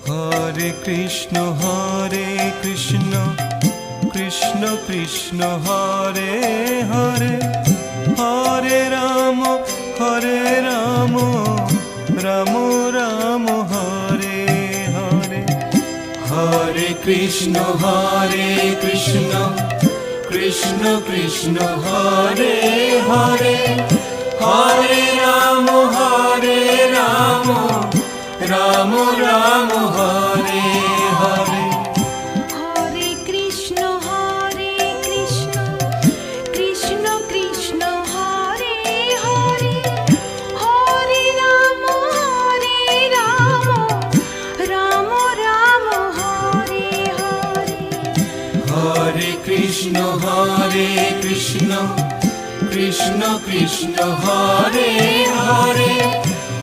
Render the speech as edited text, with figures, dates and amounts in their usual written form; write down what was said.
Hare Krishna Krishna Krishna Hare Hare, Hare Ram Ram Ram Hare Hare. Hare Krishna Krishna Krishna Hare Hare, Hare Ram Ram Ram Hare Hare. Hare Krishna Krishna Krishna Hare Hare, Hare Ram Ram Ram Hare Hare. Hare Krishna Krishna Krishna Hare Hare,